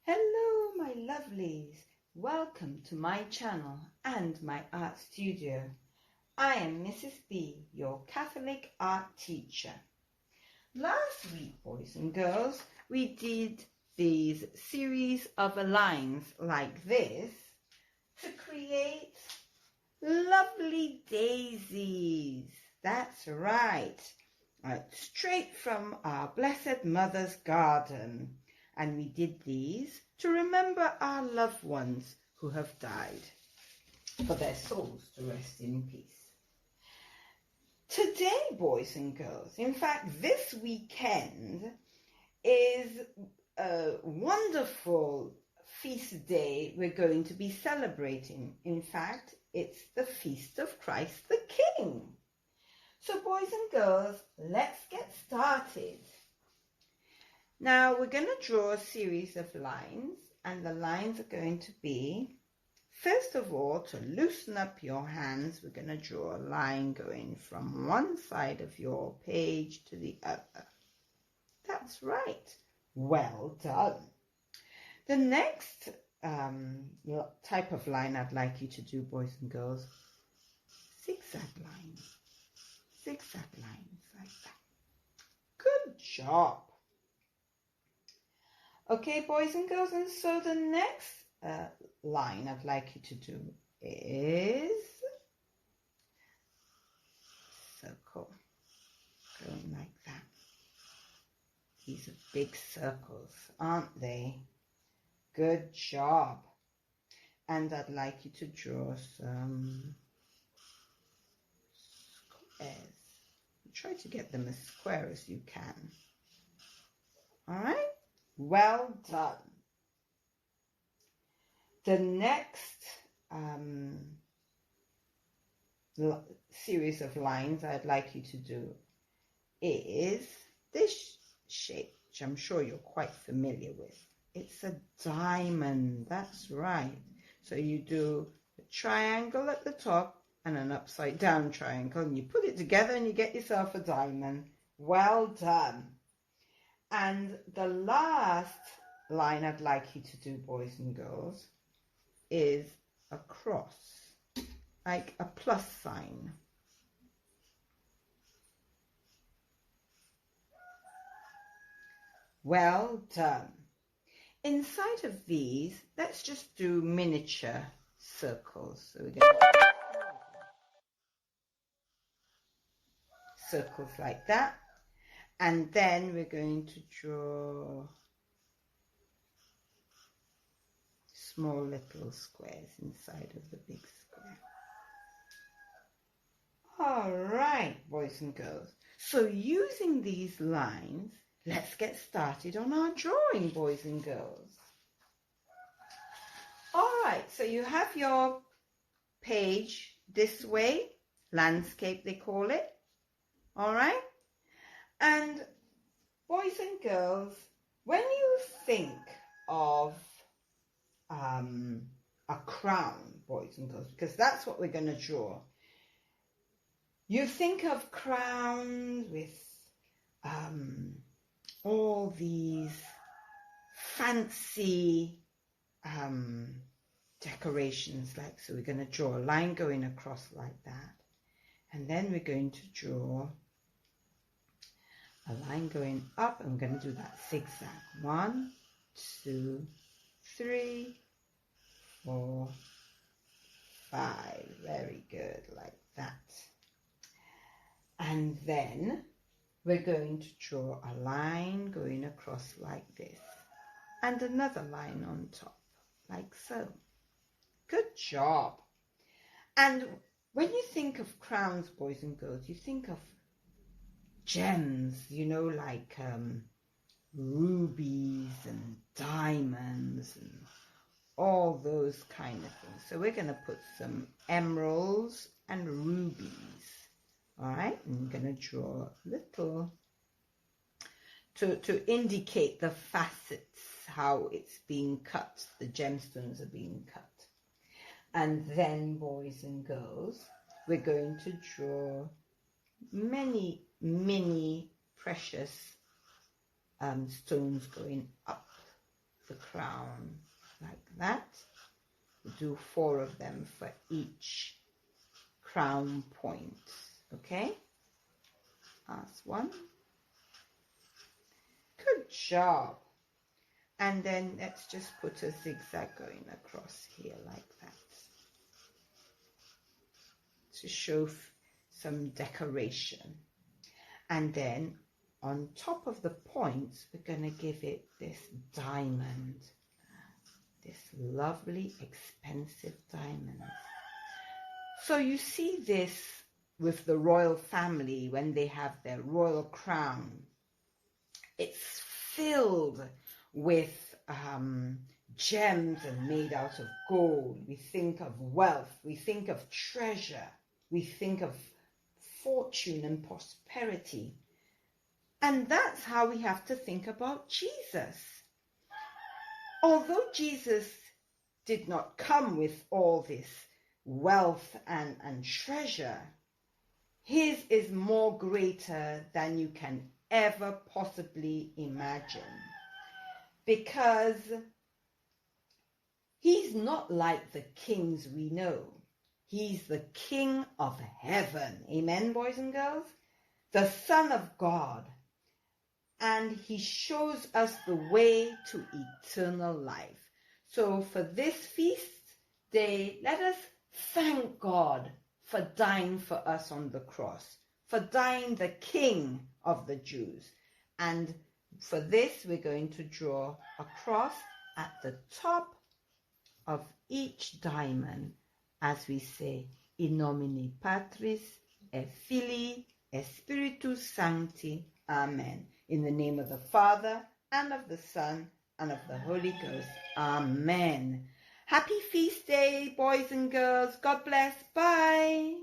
Hello, my lovelies. Welcome to my channel and my art studio. I am Mrs. B, your Catholic art teacher. Last week, boys and girls, we did these series of lines like this to create lovely daisies. That's right. Straight from our Blessed Mother's garden. And we did these to remember our loved ones who have died, for their souls to rest in peace. Today, boys and girls, in fact, this weekend is a wonderful feast day we're going to be celebrating. In fact, it's the Feast of Christ the King. So, boys and girls, let's get started. Now we're going to draw a series of lines, and the lines are going to be, first of all, to loosen up your hands, we're going to draw a line going from one side of your page to the other. That's right. Well done. The next type of line I'd like you to do, boys and girls, zigzag lines. Zigzag lines like that. Good job. Okay, boys and girls, and so the next line I'd like you to do is circle, going like that. These are big circles, aren't they? Good job. And I'd like you to draw some squares. Try to get them as square as you can. All right? Well done. The next series of lines I'd like you to do is this shape, which I'm sure you're quite familiar with. It's a diamond, that's right. So you do a triangle at the top and an upside down triangle, and you put it together and you get yourself a diamond. Well done. And the last line I'd like you to do, boys and girls, is a cross, like a plus sign. Well done. Inside of these, let's just do miniature circles. So we're going to do circles like that. And then we're going to draw small little squares inside of the big square. All right, boys and girls. So using these lines, let's get started on our drawing, boys and girls. All right, so you have your page this way, landscape they call it. All right. And boys and girls, when you think of a crown, boys and girls, because that's what we're going to draw, you think of crowns with all these fancy decorations, like, so we're going to draw a line going across like that, and then we're going to draw a line going up, and we're going to do that zigzag. 1, 2, 3, 4, 5. Very good, like that. And then we're going to draw a line going across like this, and another line on top, like so. Good job. And when you think of crowns, boys and girls, you think of gems, you know, like rubies and diamonds and all those kind of things. So we're going to put some emeralds and rubies. All right, and I'm going to draw little to indicate the facets, how it's being cut, the gemstones are being cut. And then, boys and girls, we're going to draw many precious stones going up the crown like that. We'll do 4 of them for each crown point. Okay? Last one. Good job. And then let's just put a zigzag going across here like that to show some decoration. And then on top of the points, we're going to give it this diamond, this lovely, expensive diamond. So you see this with the royal family when they have their royal crown. It's filled with gems and made out of gold. We think of wealth, we think of treasure, we think of fortune and prosperity. And that's how we have to think about Jesus. Although Jesus did not come with all this wealth and treasure, his is more greater than you can ever possibly imagine. Because he's not like the kings we know. He's the King of heaven. Amen, boys and girls? The Son of God. And he shows us the way to eternal life. So for this feast day, let us thank God for dying for us on the cross, for dying the King of the Jews. And for this, we're going to draw a cross at the top of each diamond as we say, in nomine Patris, et Filii, et Spiritus Sancti. Amen. In the name of the Father, and of the Son, and of the Holy Ghost. Amen. Happy feast day, boys and girls. God bless. Bye.